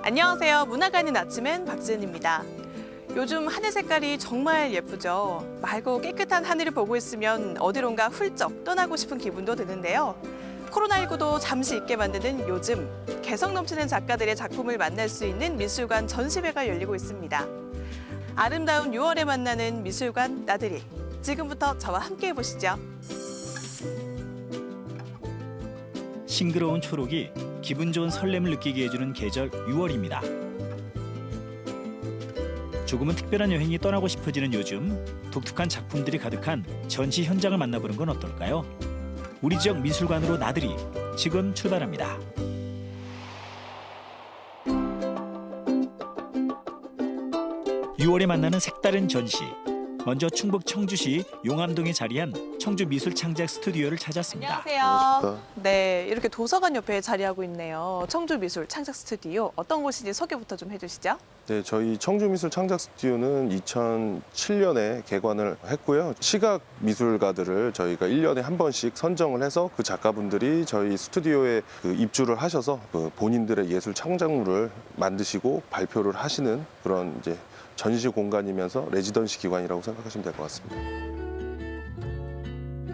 안녕하세요. 문화가 있는 아침엔 박지은입니다. 요즘 하늘 색깔이 정말 예쁘죠. 맑고 깨끗한 하늘을 보고 있으면 어디론가 훌쩍 떠나고 싶은 기분도 드는데요. 코로나19도 잠시 잊게 만드는 요즘, 개성 넘치는 작가들의 작품을 만날 수 있는 미술관 전시회가 열리고 있습니다. 아름다운 6월에 만나는 미술관 나들이. 지금부터 저와 함께 해보시죠. 싱그러운 초록이 기분 좋은 설렘을 느끼게 해주는 계절 6월입니다. 조금은 특별한 여행이 떠나고 싶어지는 요즘, 독특한 작품들이 가득한 전시 현장을 만나보는 건 어떨까요? 우리 지역 미술관으로 나들이 지금 출발합니다. (6월에) 만나는 색다른 전시. 먼저 충북 청주시 용암동에 자리한 청주 미술창작 스튜디오를 찾았습니다. 안녕하세요. 네, 이렇게 도서관 옆에 자리하고 있네요. 청주 미술 창작 스튜디오. 어떤 곳인지 소개부터 좀 해주시죠. 네, 저희 청주미술 창작 스튜디오는 2007년에 개관을 했고요. 시각 미술가들을 저희가 1년에 한 번씩 선정을 해서 그 작가분들이 저희 스튜디오에 입주를 하셔서 본인들의 예술 창작물을 만드시고 발표를 하시는 그런 이제 전시 공간이면서 레지던시 기관이라고 생각하시면 될 것 같습니다.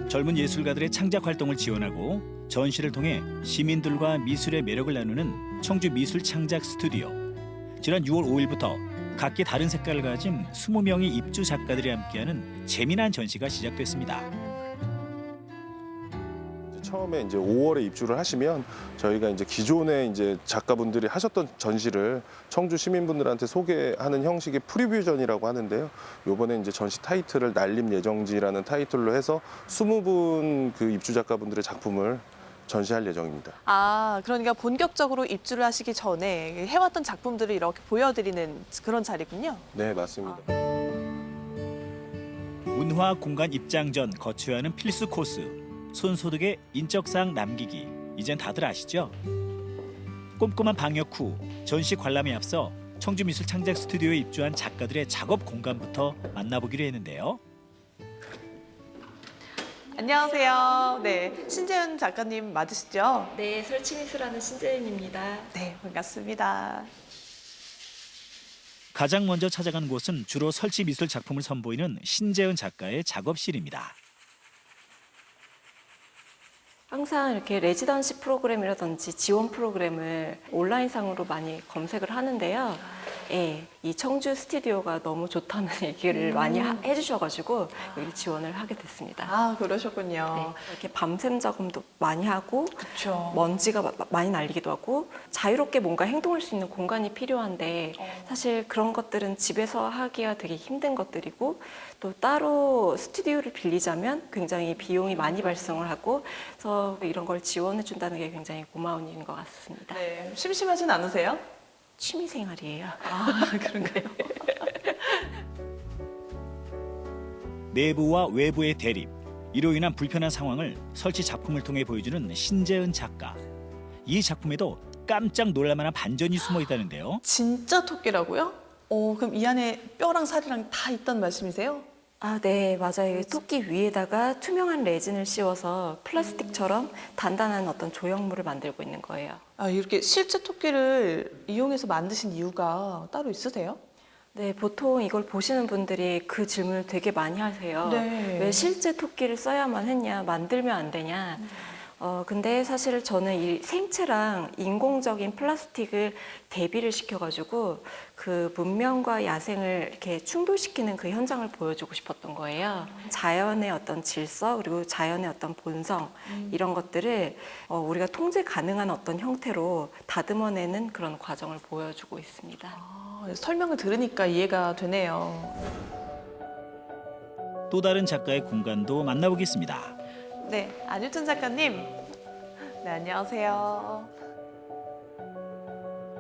젊은 예술가들의 창작 활동을 지원하고 전시를 통해 시민들과 미술의 매력을 나누는 청주 미술 창작 스튜디오. 지난 6월 5일부터 각기 다른 색깔을 가진 20명의 입주 작가들이 함께하는 재미난 전시가 시작됐습니다. 처음에 이제 5월에 입주를 하시면 저희가 이제 기존에 이제 작가분들이 하셨던 전시를 청주 시민분들한테 소개하는 형식의 프리뷰전이라고 하는데요. 요번에 이제 전시 타이틀을 날림 예정지라는 타이틀로 해서 20분 그 입주 작가분들의 작품을 전시할 예정입니다. 아, 그러니까 본격적으로 입주를 하시기 전에 해왔던 작품들을 이렇게 보여드리는 그런 자리군요. 네, 맞습니다. 문화 공간 입장 전 거쳐야 하는 필수 코스. 손소독의 인적사항 남기기. 이젠 다들 아시죠? 꼼꼼한 방역 후 전시 관람에 앞서 청주미술 창작 스튜디오에 입주한 작가들의 작업 공간부터 만나보기로 했는데요. 안녕하세요. 네, 신재은 작가님 맞으시죠? 네, 설치미술하는 신재윤입니다. 네, 반갑습니다. 가장 먼저 찾아간 곳은 주로 설치 미술 작품을 선보이는 신재은 작가의 작업실입니다. 항상 이렇게 레지던시 프로그램이라든지 지원 프로그램을 온라인상으로 많이 검색을 하는데요. 예, 이 청주 스튜디오가 너무 좋다는 얘기를 많이 해주셔가지고 여기 지원을 하게 됐습니다. 아, 그러셨군요. 네, 이렇게 밤샘 작업도 많이 하고 그렇죠. 먼지가 많이 날리기도 하고 자유롭게 뭔가 행동할 수 있는 공간이 필요한데 사실 그런 것들은 집에서 하기가 되게 힘든 것들이고 또 따로 스튜디오를 빌리자면 굉장히 비용이 많이 발생을 하고 그래서 이런 걸 지원해 준다는 게 굉장히 고마운 일인 것 같습니다. 네, 심심하진 않으세요? 취미 생활이에요. 아, 그런가요? 내부와 외부의 대립, 이로 인한 불편한 상황을 설치 작품을 통해 보여주는 신재은 작가. 이 작품에도 깜짝 놀랄만한 반전이 숨어 있다는데요. 진짜 토끼라고요? 그럼 이 안에 뼈랑 살이랑 다 있단 말씀이세요? 아, 네, 맞아요. 토끼 위에다가 투명한 레진을 씌워서 플라스틱처럼 단단한 어떤 조형물을 만들고 있는 거예요. 아, 이렇게 실제 토끼를 이용해서 만드신 이유가 따로 있으세요? 네, 보통 이걸 보시는 분들이 그 질문을 되게 많이 하세요. 네. 왜 실제 토끼를 써야만 했냐, 만들면 안 되냐. 근데 사실 저는 이 생체랑 인공적인 플라스틱을 대비를 시켜가지고 그 문명과 야생을 이렇게 충돌시키는 그 현장을 보여주고 싶었던 거예요. 자연의 어떤 질서 그리고 자연의 어떤 본성 이런 것들을 우리가 통제 가능한 어떤 형태로 다듬어내는 그런 과정을 보여주고 있습니다. 아, 설명을 들으니까 이해가 되네요. 또 다른 작가의 공간도 만나보겠습니다. 네, 안유천 작가님. 네, 안녕하세요.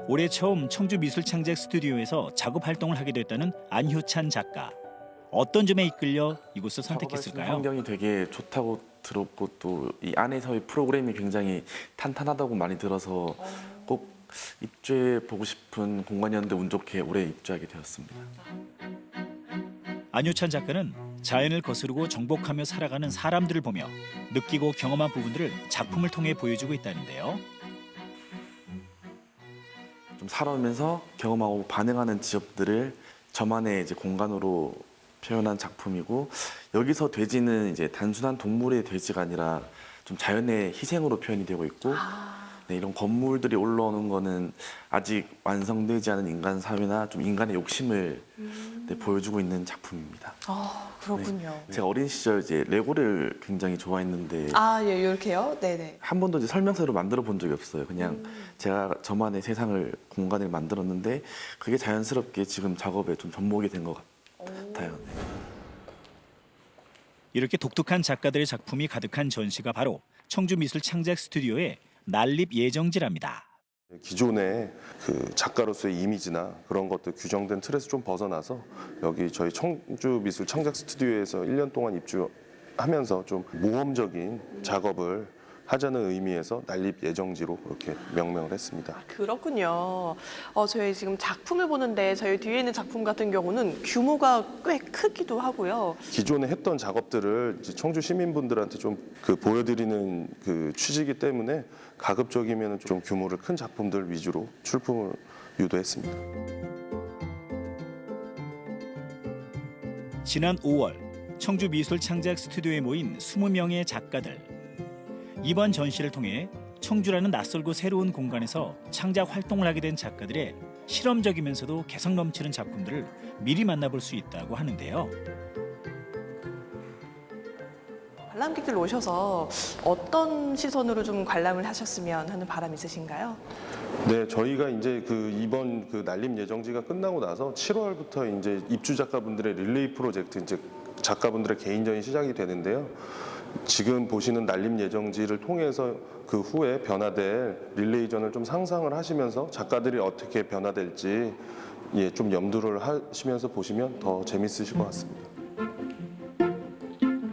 올해 처음 청주 미술 창작 스튜디오에서 작업 활동을 하게 됐다는 안효찬 작가. 어떤 점에 이끌려 이곳을 선택했을까요? 환경이 되게 좋다고 들었고 또 이 안에서의 프로그램이 굉장히 탄탄하다고 많이 들어서 꼭 입주해 보고 싶은 공간이었는데 운 좋게 올해 입주하게 되었습니다. 안효찬 작가는 자연을 거스르고 정복하며 살아가는 사람들을 보며 느끼고 경험한 부분들을 작품을 통해 보여주고 있다는데요. 좀 살아오면서 경험하고 반응하는 지역들을 저만의 이제 공간으로 표현한 작품이고, 여기서 돼지는 이제 단순한 동물의 돼지가 아니라 좀 자연의 희생으로 표현이 되고 있고, 네, 이런 건물들이 올라오는 거는 아직 완성되지 않은 인간 사회나 좀 인간의 욕심을 네, 보여주고 있는 작품입니다. 아, 그렇군요. 제가 어린 시절 이제 레고를 굉장히 좋아했는데 아, 예, 이렇게요? 네네. 한 번도 이제 설명서를 만들어 본 적이 없어요. 그냥 제가 저만의 세상을 공간을 만들었는데 그게 자연스럽게 지금 작업에 좀 접목이 된 것 같아요. 네. 이렇게 독특한 작가들의 작품이 가득한 전시가 바로 청주미술 창작 스튜디오의 난립 예정지랍니다. 기존의 그 작가로서의 이미지나 그런 것들 규정된 틀에서 좀 벗어나서 여기 저희 청주미술 창작 스튜디오에서 1년 동안 입주하면서 좀 모험적인 작업을 하자는 의미에서 난립 예정지로 이렇게 명명을 했습니다. 그렇군요. 저희 지금 작품을 보는데 저희 뒤에 있는 작품 같은 경우는 규모가 꽤 크기도 하고요. 기존에 했던 작업들을 이제 청주 시민분들한테 좀 보여드리는 그 취지이기 때문에 가급적이면 좀 규모를 큰 작품들 위주로 출품을 유도했습니다. 지난 5월 청주 미술 창작 스튜디오에 모인 20명의 작가들. 이번 전시를 통해 청주라는 낯설고 새로운 공간에서 창작 활동을 하게 된 작가들의 실험적이면서도 개성 넘치는 작품들을 미리 만나볼 수 있다고 하는데요. 관람객들 오셔서 어떤 시선으로 좀 관람을 하셨으면 하는 바람이 있으신가요? 네, 저희가 이제 이번 난립 예정지가 끝나고 나서 7월부터 이제 입주 작가분들의 릴레이 프로젝트, 이제 작가분들의 개인전이 시작이 되는데요. 지금 보시는 난립 예정지를 통해서 그 후에 변화될 릴레이전을 좀 상상을 하시면서 작가들이 어떻게 변화될지 좀 염두를 하시면서 보시면 더 재밌으실 것 같습니다.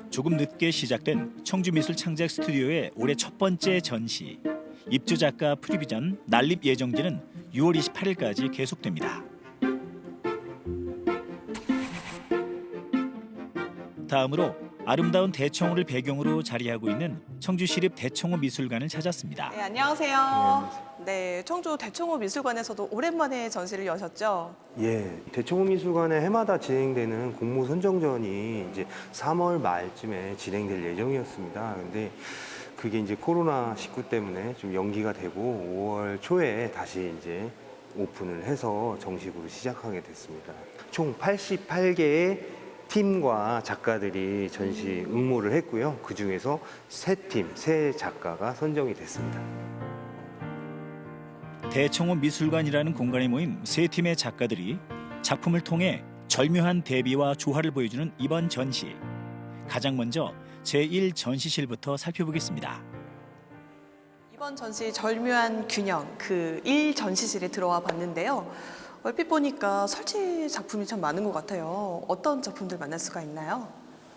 조금 늦게 시작된 청주미술 창작 스튜디오의 올해 첫 번째 전시. 입주 작가 프리비전 난립 예정지는 6월 28일까지 계속됩니다. 다음으로 아름다운 대청호를 배경으로 자리하고 있는 청주시립 대청호 미술관을 찾았습니다. 네, 안녕하세요. 네, 청주 대청호 미술관에서도 오랜만에 전시를 여셨죠? 예, 대청호미술관에 해마다 진행되는 공모 선정전이 이제 3월 말쯤에 진행될 예정이었습니다. 근데 그게 이제 코로나19 때문에 좀 연기가 되고 5월 초에 다시 이제 오픈을 해서 정식으로 시작하게 됐습니다. 총 88개의 팀과 작가들이 전시 응모를 했고요. 그 중에서 3팀, 3작가가 선정이 됐습니다. 대청호 미술관이라는 공간에 모인 3팀의 작가들이 작품을 통해 절묘한 대비와 조화를 보여주는 이번 전시. 가장 먼저 제1전시실부터 살펴보겠습니다. 이번 전시 절묘한 균형, 그 1전시실에 들어와 봤는데요. 얼핏 보니까 설치 작품이 참 많은 것 같아요. 어떤 작품들 만날 수가 있나요?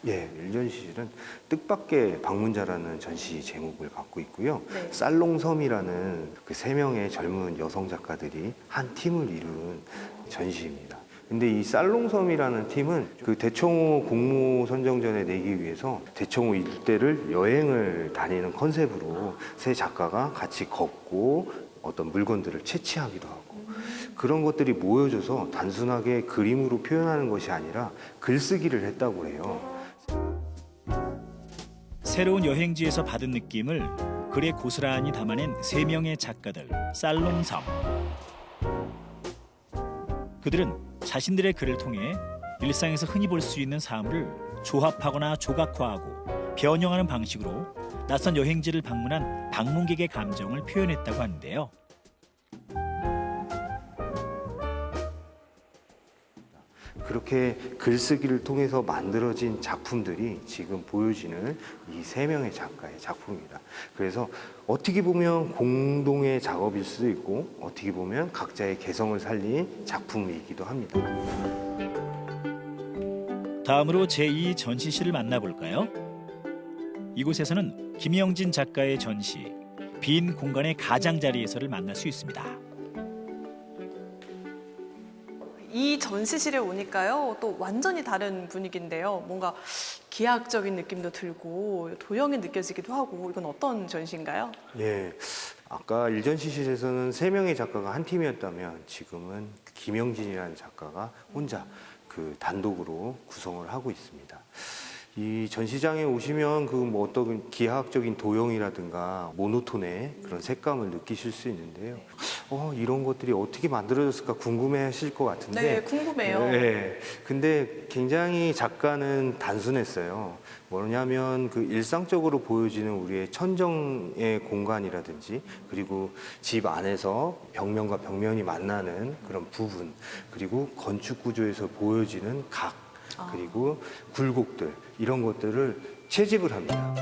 예, 1전시실은 뜻밖의 방문자라는 전시 제목을 갖고 있고요. 네. 살롱섬이라는 그 3명의 젊은 여성 작가들이 한 팀을 이룬 전시입니다. 근데 이 살롱섬이라는 팀은 그 대청호 공모 선정전에 내기 위해서 대청호 일대를 여행을 다니는 컨셉으로 3 작가가 같이 걷고 어떤 물건들을 채취하기도 하고 그런 것들이 모여져서 단순하게 그림으로 표현하는 것이 아니라 글쓰기를 했다고 해요. 새로운 여행지에서 받은 느낌을 글에 고스란히 담아낸 3명의 작가들, 살롱섬. 그들은 자신들의 글을 통해 일상에서 흔히 볼 수 있는 사물을 조합하거나 조각화하고 변형하는 방식으로 낯선 여행지를 방문한 방문객의 감정을 표현했다고 하는데요. 그렇게 글쓰기를 통해서 만들어진 작품들이 지금 보여지는 이 3명의 작가의 작품입니다. 그래서 어떻게 보면 공동의 작업일 수도 있고 어떻게 보면 각자의 개성을 살린 작품이기도 합니다. 다음으로 제2 전시실을 만나볼까요? 이곳에서는 김영진 작가의 전시, 빈 공간의 가장자리에서를 만날 수 있습니다. 이 전시실에 오니까요, 또 완전히 다른 분위기인데요. 뭔가 기하학적인 느낌도 들고 도형이 느껴지기도 하고, 이건 어떤 전시인가요? 예, 아까 일전시실에서는 3명의 작가가 한 팀이었다면 지금은 김영진이라는 작가가 혼자 그 단독으로 구성을 하고 있습니다. 이 전시장에 오시면 그 뭐 어떤 기하학적인 도형이라든가 모노톤의 그런 색감을 느끼실 수 있는데요. 이런 것들이 어떻게 만들어졌을까 궁금해하실 것 같은데. 네, 궁금해요. 네. 근데 굉장히 작가는 단순했어요. 뭐냐면 그 일상적으로 보여지는 우리의 천정의 공간이라든지 그리고 집 안에서 벽면과 벽면이 만나는 그런 부분 그리고 건축 구조에서 보여지는 각 그리고 굴곡들 이런 것들을 채집을 합니다.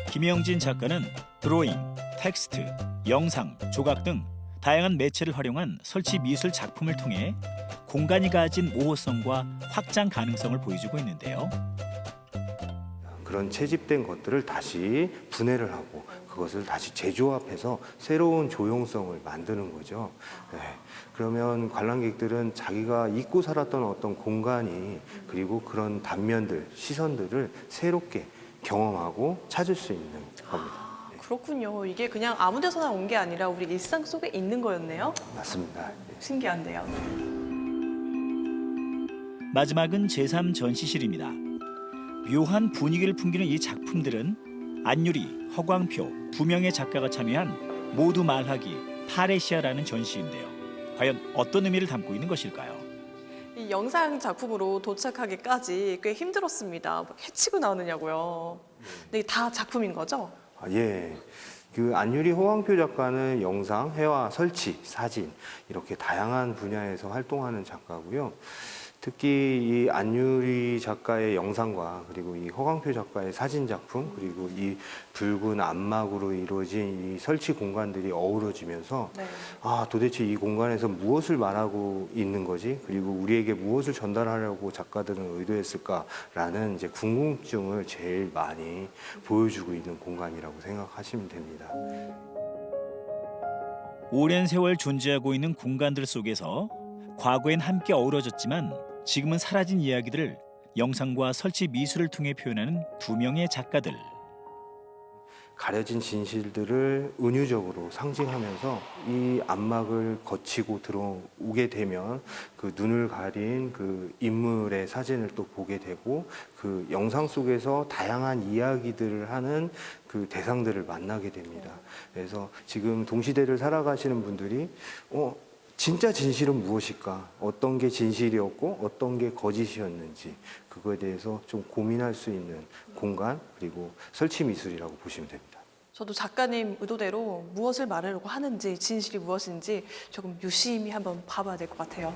김영진 작가는 드로잉, 텍스트, 영상, 조각 등 다양한 매체를 활용한 설치 미술 작품을 통해 공간이 가진 모호성과 확장 가능성을 보여주고 있는데요. 그런 채집된 것들을 다시 분해를 하고 그것을 다시 재조합해서 새로운 조형성을 만드는 거죠. 네. 그러면 관람객들은 자기가 잊고 살았던 어떤 공간이 그리고 그런 단면들, 시선들을 새롭게 경험하고 찾을 수 있는 겁니다. 그렇군요. 이게 그냥 아무 데서나 온 게 아니라 우리 일상 속에 있는 거였네요. 맞습니다. 네. 신기한데요. 마지막은 제3전시실입니다. 묘한 분위기를 풍기는 이 작품들은 안유리, 허광표, 2명의 작가가 참여한 모두 말하기 파레시아라는 전시인데요. 과연 어떤 의미를 담고 있는 것일까요? 이 영상 작품으로 도착하기까지 꽤 힘들었습니다. 막 해치고 나오느냐고요. 근데 이게 다 작품인 거죠? 예. 그 안유리 호황표 작가는 영상, 회화, 설치, 사진 이렇게 다양한 분야에서 활동하는 작가고요. 특히 이 안유리 작가의 영상과 그리고 이 허광표 작가의 사진 작품 그리고 이 붉은 안막으로 이루어진 이 설치 공간들이 어우러지면서 네. 도대체 이 공간에서 무엇을 말하고 있는 거지? 그리고 우리에게 무엇을 전달하려고 작가들은 의도했을까라는 이제 궁금증을 제일 많이 보여주고 있는 공간이라고 생각하시면 됩니다. 오랜 세월 존재하고 있는 공간들 속에서 과거엔 함께 어우러졌지만 지금은 사라진 이야기들을 영상과 설치 미술을 통해 표현하는 2명의 작가들. 가려진 진실들을 은유적으로 상징하면서 이 안막을 거치고 들어오게 되면 그 눈을 가린 그 인물의 사진을 또 보게 되고 그 영상 속에서 다양한 이야기들을 하는 그 대상들을 만나게 됩니다. 그래서 지금 동시대를 살아가시는 분들이 진짜 진실은 무엇일까? 어떤 게 진실이었고 어떤 게 거짓이었는지 그거에 대해서 좀 고민할 수 있는 공간 그리고 설치 미술이라고 보시면 됩니다. 저도 작가님 의도대로 무엇을 말하려고 하는지 진실이 무엇인지 조금 유심히 한번 봐봐야 될 것 같아요.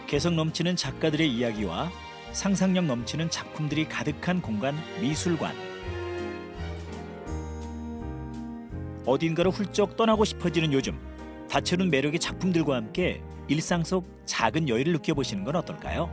개성 넘치는 작가들의 이야기와 상상력 넘치는 작품들이 가득한 공간 미술관. 어딘가로 훌쩍 떠나고 싶어지는 요즘, 다채로운 매력의 작품들과 함께 일상 속 작은 여유를 느껴보시는 건 어떨까요?